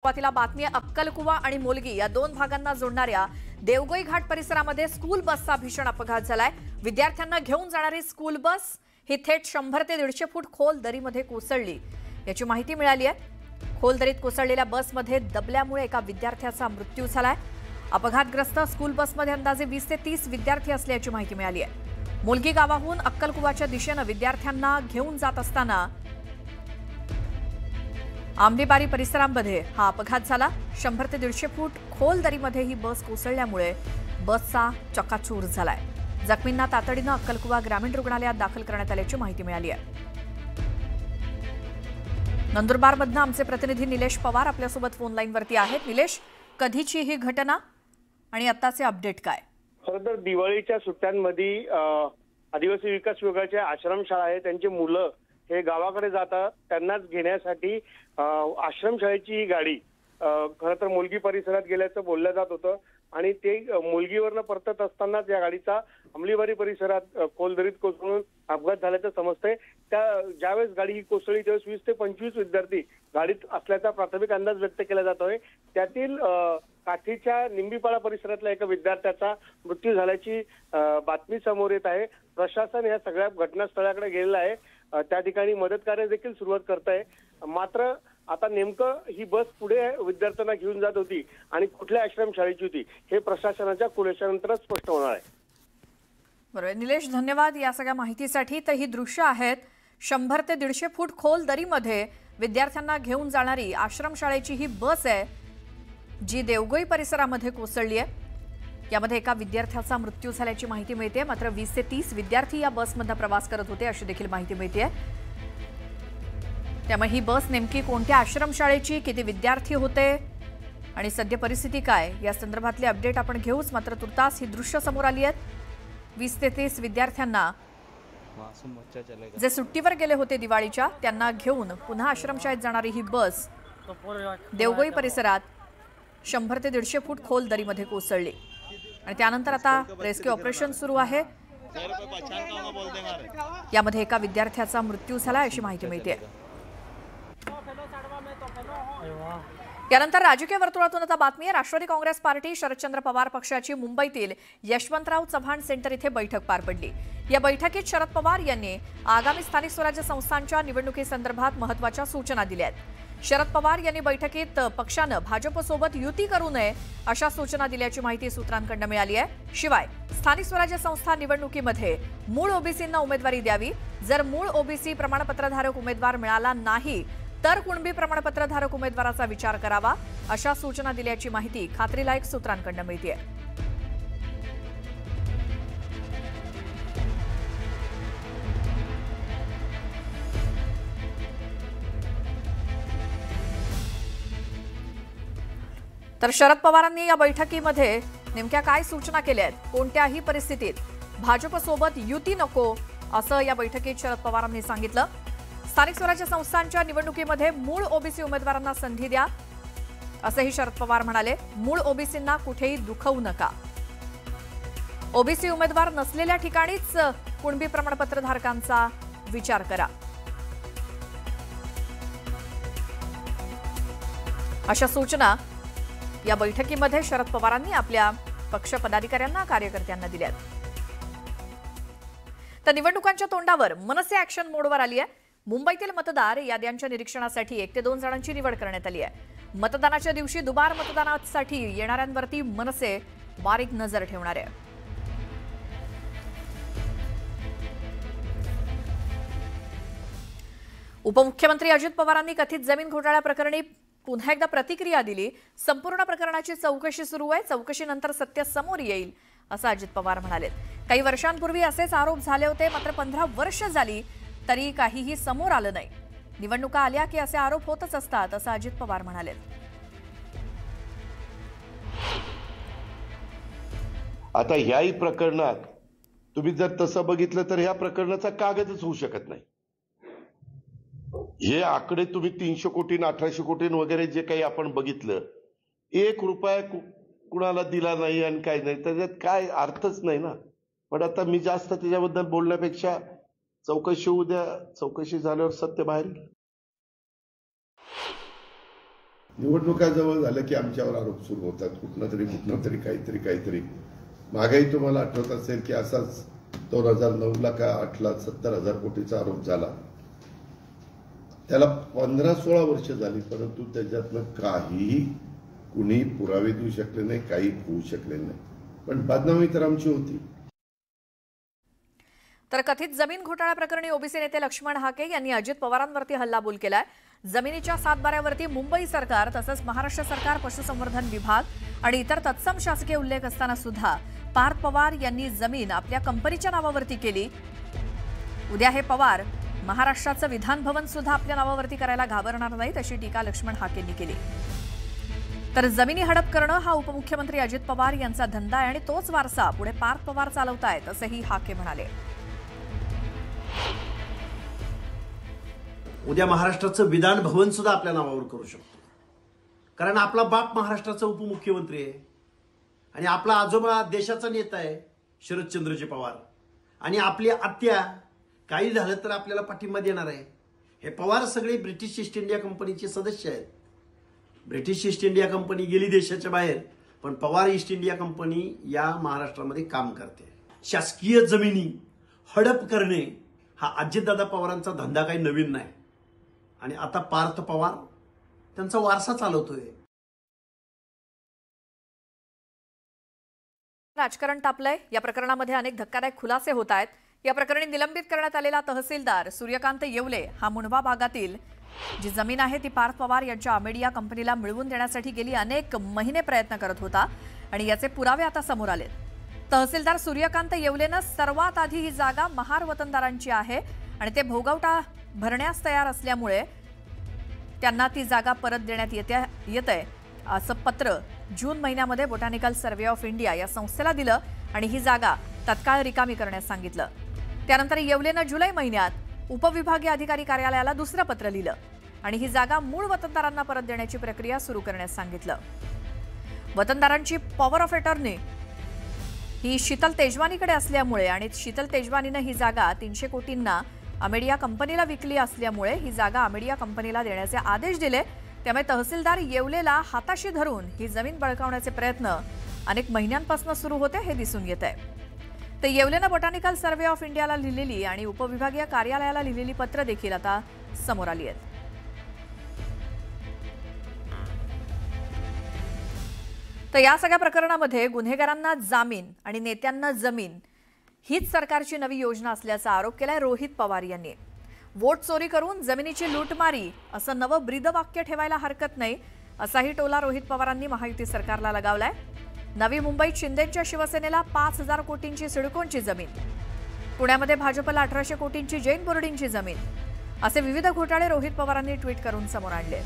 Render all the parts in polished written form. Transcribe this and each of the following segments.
सुरुवातीला बातमी अक्कलकुवा आणि मोलगी या दोन भागांना जोडणाऱ्या देवगोई घाट परिसरामध्ये स्कूल बसचा भीषण अपघात झालाय। विद्यार्थ्यांना घेऊन जाणारी स्कूल बस ही थेट 100 ते 150 फूट खोल दरीमध्ये कोसळली याची माहिती मिळाली आहे। खोल दरीत कोसळलेल्या बसमध्ये दबल्यामुळे एका विद्यार्थ्याचा मृत्यू झालाय। अपघातग्रस्त स्कूल बसमध्ये अंदाजे 20 ते 30 विद्यार्थी असल्याची माहिती मिळाली आहे। मोलगी गावाहून अक्कलकुवाच्या दिशेने विद्यार्थ्यांना घेऊन जात असताना आंबेबारी परिसरामध्ये हा अपघात झाला। 100 ते 150 फूट खोल दरीमध्ये ही बस कोसळल्यामुळे बसचा चक्काचूर झालाय। जखमींना तातडीने अक्कलकुवा ग्रामीण रुग्णालयात दाखल करण्यात आल्याची माहिती मिळाली आहे। नंदुरबारमधून आमचे प्रतिनिधी निलेश पवार आपल्यासोबत फोन लाईनवरती आहेत। निलेश, कधीची ही घटना आणि आताचे अपडेट काय? खरं तर दिवाळीच्या सुट्ट्यांमध्ये आदिवासी विकास विभागाच्या आश्रमशाळा आहे, त्यांची मुलं हे गावाकडे जातात, त्यांनाच घेण्यासाठी आश्रमशाळेची ही गाडी खरं तर मोलगी परिसरात गेल्याचं बोललं जात होतं आणि ते मोलगीवरनं परतत असतानाच या गाडीचा अंमलीबारी परिसरात खोलदरीत कोसळून अपघात झाल्याचं समजतंय। त्या ज्यावेळेस गाडी ही कोसळली त्यावेळेस 20 ते 25 विद्यार्थी गाडीत असल्याचा प्राथमिक अंदाज व्यक्त केला जातोय। त्यातील काठीच्या निंबीपाडा परिसरातल्या एका विद्यार्थ्याचा मृत्यू झाल्याची बातमी समोर येत आहे। प्रशासन या सगळ्या घटनास्थळाकडे गेलेलं आहे, त्या ठिकाणी मदत कार्य देखील सुरुवात करत आहे। मात्र आता नेमकं ही बस पुढे विद्यार्थ्यांना घेऊन जात होती आणि कुठल्या आश्रमशाळेची होती हे प्रशासनाच्या खुलाशानंतरच स्पष्ट होणार आहे। बरोबर निलेश, धन्यवाद या सगळ्या माहितीसाठी। तर ही दृश्य आहेत 100 ते 150 फूट खोल दरीमध्ये विद्यार्थ्यांना घेऊन जाणारी आश्रमशाळेची ही बस आहे जी देवगोई परिसरामध्ये कोसळली आहे। यामध्ये एका विद्यार्थ्याचा मृत्यू झाल्याची माहिती मिळते। मात्र 20 ते 30 विद्यार्थी या बसमध्ये प्रवास करत होते अशी देखील माहिती मिळते। त्यामुळे ही बस नेमकी कोणत्या आश्रमशाळेची, किती विद्यार्थी होते आणि सध्या परिस्थिती काय या संदर्भातले अपडेट आपण घेऊच। मात्र तुर्तास ही दृश्य समोर आली आहेत। 20 ते 30 विद्यार्थ्यांना जे सुट्टीवर गेले होते दिवाळीच्या त्यांना घेऊन पुन्हा आश्रमशाळेत जाणारी ही बस देवगोई परिसरात 100 ते 150 फूट खोल दरीमध्ये कोसळली आणि त्यानंतर आता रेस्क्यू ऑपरेशन सुरू आहे। यामध्ये एका विद्यार्थ्याचा मृत्यू झाला अशी माहिती मिळते। यानंतर राजकीय वर्तुळातून आता बातमी आहे। राष्ट्रवादी काँग्रेस पार्टी शरदचंद्र पवार पक्षाची मुंबईतील यशवंतराव चव्हाण सेंटर इथे बैठक पार पडली। या बैठकीत शरद पवार यांनी आगामी स्थानिक स्वराज्य संस्थांच्या निवडणुकीसंदर्भात महत्त्वाच्या सूचना दिल्या आहेत। शरद पवार यांनी बैठकीत पक्षानं भाजपसोबत युती करू नये अशा सूचना दिल्याची माहिती सूत्रांकडून मिळाली आहे। शिवाय स्थानिक स्वराज्य संस्था निवडणुकीमध्ये मूळ ओबीसींना उमेदवारी द्यावी, जर मूळ ओबीसी प्रमाणपत्रधारक उमेदवार मिळाला नाही तर कुणबी प्रमाणपत्रधारक उमेदवाराचा विचार करावा अशा सूचना दिल्याची माहिती खात्रीलायक सूत्रांकडून मिळते। तर शरद पवारांनी या बैठकीमध्ये नेमक्या काय सूचना केल्या आहेत, कोणत्याही परिस्थितीत भाजपसोबत युती नको असं या बैठकीत शरद पवारांनी सांगितलं। स्थानिक स्वराज्य संस्थांच्या निवडणुकीमध्ये मूळ ओबीसी उमेदवारांना संधी द्या असंही शरद पवार म्हणाले। मूळ ओबीसींना कुठेही दुखवू नका, ओबीसी उमेदवार नसलेल्या ठिकाणीच कुणबी प्रमाणपत्रधारकांचा विचार करा अशा सूचना या बैठकीमध्ये शरद पवारांनी आपल्या पक्ष पदाधिकाऱ्यांना, कार्यकर्त्यांना दिल्यात। तर निवडणुकांच्या तोंडावर मनसे ॲक्शन मोडवर आली आहे। मुंबईतील मतदार याद्यांच्या निरीक्षणासाठी 1 ते 2 जणांची निवड करण्यात आली आहे। मतदानाच्या दिवशी दुबार मतदानासाठी येणाऱ्यांवरती मनसे बारीक नजर ठेवणार आहे। उपमुख्यमंत्री अजित पवारांनी कथित जमीन घोटाळ्या प्रकरणी पुन्हा एकदा प्रतिक्रिया दिली। संपूर्ण प्रकरणाची चौकशी सुरू आहे, चौकशीनंतर सत्य समोर येईल असं अजित पवार म्हणाले। काही वर्षांपूर्वी असेच आरोप झाले होते, मात्र 15 वर्ष झाली तरी काहीही समोर आलं नाही। निवडणुका आल्या की असे आरोप होतच असतात असं अजित पवार म्हणाले। आता ह्याही प्रकरणात तुम्ही जर तसं बघितलं तर ह्या प्रकरणाचा कागदच होऊ शकत नाही। हे आकडे तुम्ही 300 कोटी 1800 कोटी वगैरे जे काही आपण बघितलं, 1 रुपया कुणाला दिला नाही आणि काय नाही, त्याच्यात काय अर्थच नाही ना। पण आता मी जास्त त्याच्याबद्दल बोलण्यापेक्षा चौकशी उद्या चौकशी झाल्यावर सत्य बाहेर येईल। निवडणुका जवळ झाल्या की आमच्यावर आरोप सुरू होतात, कुठनं तरी काहीतरी. मागेही तुम्हाला आठवत असेल की असाच 2009ला का 8ला 70,000 कोटीचा आरोप झाला. त्याला 15-16 वर्ष झाली, परंतु त्याच्यातनं काहीही कुणी पुरावे देऊ शकले नाही, काही होऊ शकले नाही. पण बदनामी तर आमची होती. तर कथित जमीन घोटाळा प्रकरणी ओबीसी नेते लक्ष्मण हाके यांनी अजित पवारांवरती हल्लाबोल केलाय. जमिनीच्या सातबाऱ्यावरती मुंबई सरकार तसंच महाराष्ट्र सरकार पशुसंवर्धन विभाग आणि इतर तत्सम शासकीय उल्लेख असताना सुद्धा पार्थ पवार यांनी जमीन आपल्या कंपनीच्या नावावरती केली. उद्या हे पवार महाराष्ट्राचं विधान भवन सुद्धा आपल्या नावावरती करायला घाबरणार नाहीत, अशी टीका लक्ष्मण हाकेंनी केली. तर जमिनी हडप करणं हा उपमुख्यमंत्री अजित पवार यांचा धंदा आहे आणि तोच वारसा पुढे पार्थ पवार चालवतायत, असंही हाके म्हणाले. उद्या महाराष्ट्राचं विधान भवन सुद्धा आपल्या नावावर करू शकतो, कारण आपला बाप महाराष्ट्राचा उपमुख्यमंत्री आहे आणि आपला आजोबा देशाचा नेता आहे शरदचंद्रजी पवार, आणि आपली आत्या काही झालं तर आपल्याला पाठिंबा देणार आहे. हे पवार सगळे ब्रिटिश ईस्ट इंडिया कंपनीचे सदस्य आहेत. ब्रिटिश ईस्ट इंडिया कंपनी गेली देशाच्या बाहेर, पण पवार ईस्ट इंडिया कंपनी या महाराष्ट्रामध्ये काम करते. शासकीय जमिनी हडप करणे हा अजितदादा पवारांचा धंदा काही नवीन नाही, आणि आता पार्थ पवार त्यांचा वारसा चालवतोय. राजकारण तापलंय. या प्रकरणामध्ये अनेक धक्कादायक खुलासे होत आहेत. या प्रकरणी निलंबित करण्यात आलेला तहसीलदार सूर्यकांत येवले हा मुंढवा भागातील जी जमीन आहे ती पार्थ पवार यांच्या अमेडिया कंपनीला मिळवून देण्यासाठी गेली अनेक महिने प्रयत्न करत होता आणि याचे पुरावे आता समोर आलेत. तहसीलदार सूर्यकांत येवलेनं सर्वात आधी ही जागा महार वतनदारांची आहे आणि ते भोगवटा भरण्यास तयार असल्यामुळे त्यांना ती जागा परत देण्यात येतंय असं पत्र जून महिन्यामध्ये बोटॅनिकल सर्व्हे ऑफ इंडिया या संस्थेला दिलं आणि ही जागा तत्काळ रिकामी करण्यास सांगितलं. त्यानंतर येवलेनं जुलै महिन्यात उपविभागीय अधिकारी कार्यालयाला दुसरं पत्र लिहिलं आणि ही जागा मूळ वतनदारांना परत देण्याची प्रक्रिया सुरू करण्यास सांगितलं. वतनदारांची पॉवर ऑफ अटॉर्नी ही शीतल तेजवानीकडे असल्यामुळे आणि शीतल तेजवानीनं ही जागा 300 कोटींना अमेडिया कंपनीला विकली असल्यामुळे ही जागा अमेडिया कंपनीला देण्याचे आदेश दिले. त्यामुळे तहसीलदार येवलेला हाताशी धरून ही जमीन बळकावण्याचे प्रयत्न अनेक महिन्यांपासून सुरू होते हे दिसून येत आहे. तर येवलेनं बोटॅनिकल सर्व्हे ऑफ इंडियाला लिहिलेली आणि उपविभागीय कार्यालयाला लिहिलेली पत्र देखील आता समोर आली आहेत. तर या सगळ्या प्रकरणामध्ये गुन्हेगारांना जामीन आणि नेत्यांना जमीन हीच सरकारची नवी योजना असल्याचा आरोप केलाय रोहित पवार यांनी. वोट चोरी करून जमिनीची लूटमारी असं नवं ब्रीदवाक्य ठेवायला हरकत नाही, असाही टोला रोहित पवारांनी महायुती सरकारला लगावलाय. नवी मुंबईत शिंदेच्या शिवसेनेला 5,000 कोटींची सिडकोंची जमीन, पुण्यामध्ये भाजपला 1,800 कोटींची जैन बोर्डिंगची जमीन, असे विविध घोटाळे रोहित पवारांनी ट्विट करून समोर आणले.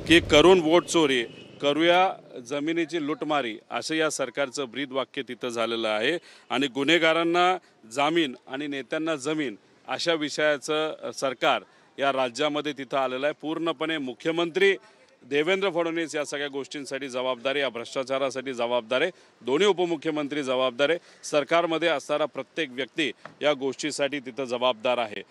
की करून वोट चोरी, करूया जमिनीची लूटमारी, असं या सरकारचं ब्रीदवाक्य तिथं झालेलं आहे. आणि गुन्हेगारांना जामीन आणि नेत्यांना जमीन अशा विषयाचं सरकार या राज्यामध्ये तिथं आलेलं आहे. पूर्णपणे मुख्यमंत्री देवेंद्र फडणवीस या सगळ्या गोष्टींसाठी जबाबदार आहे, या भ्रष्टाचारासाठी जबाबदार आहे. दोन्ही उपमुख्यमंत्री जबाबदार आहे. सरकारमध्ये असणारा प्रत्येक व्यक्ती या गोष्टीसाठी तिथं जबाबदार आहे.